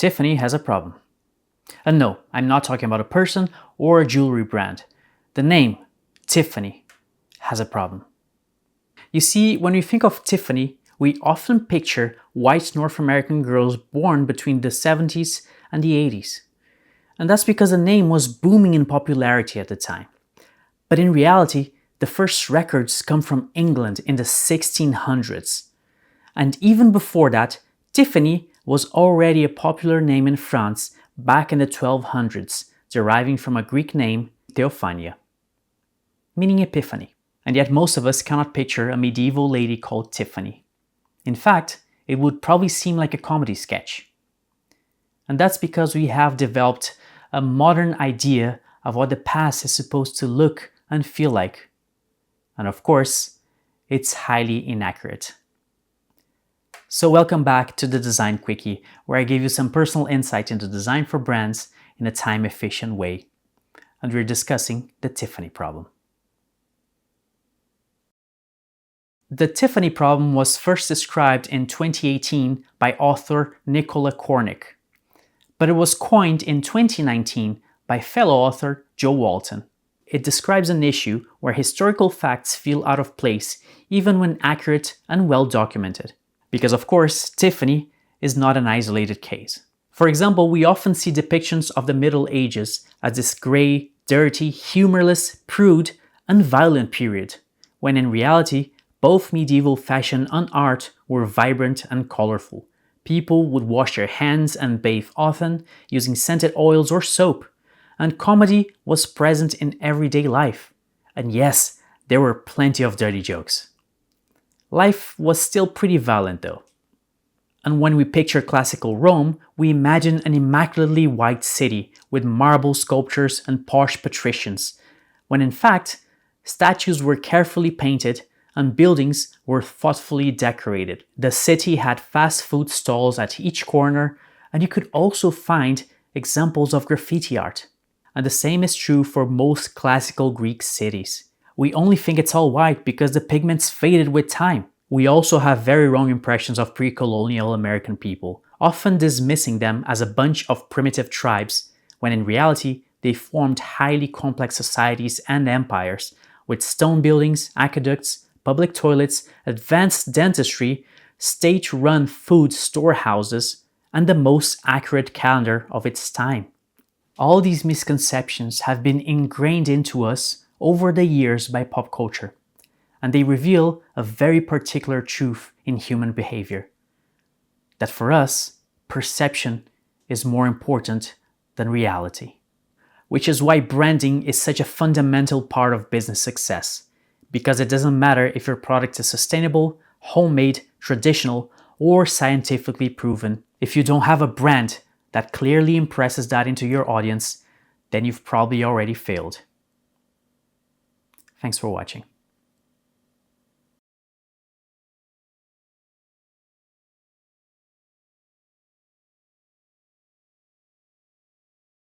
Tiffany has a problem. And no, I'm not talking about a person or a jewelry brand. The name, Tiffany, has a problem. You see, when we think of Tiffany, we often picture white North American girls born between the 70s and the 80s. And that's because the name was booming in popularity at the time. But in reality, the first records come from England in the 1600s. And even before that, Tiffany was already a popular name in France back in the 1200s, deriving from a Greek name, Theophania, meaning epiphany. And yet most of us cannot picture a medieval lady called Tiffany. In fact, it would probably seem like a comedy sketch. And that's because we have developed a modern idea of what the past is supposed to look and feel like. And of course, it's highly inaccurate. So welcome back to the Design Quickie, where I give you some personal insight into design for brands in a time-efficient way. And we're discussing the Tiffany problem. The Tiffany problem was first described in 2018 by author Nicola Cornick, but it was coined in 2019 by fellow author Joe Walton. It describes an issue where historical facts feel out of place even when accurate and well documented. Because of course, Tiffany is not an isolated case. For example, we often see depictions of the Middle Ages as this grey, dirty, humorless, prude, and violent period, when in reality, both medieval fashion and art were vibrant and colorful. People would wash their hands and bathe often using scented oils or soap, and comedy was present in everyday life. And yes, there were plenty of dirty jokes. Life was still pretty violent though. And when we picture classical Rome, we imagine an immaculately white city with marble sculptures and posh patricians, when in fact, statues were carefully painted and buildings were thoughtfully decorated. The city had fast food stalls at each corner, and you could also find examples of graffiti art. And the same is true for most classical Greek cities. We only think it's all white because the pigments faded with time. We also have very wrong impressions of pre-colonial American people, often dismissing them as a bunch of primitive tribes, when in reality they formed highly complex societies and empires, with stone buildings, aqueducts, public toilets, advanced dentistry, state-run food storehouses, and the most accurate calendar of its time. All these misconceptions have been ingrained into us over the years by pop culture, and they reveal a very particular truth in human behavior. That for us, perception is more important than reality. Which is why branding is such a fundamental part of business success, because it doesn't matter if your product is sustainable, homemade, traditional, or scientifically proven. If you don't have a brand that clearly impresses that into your audience, then you've probably already failed. Thanks for watching.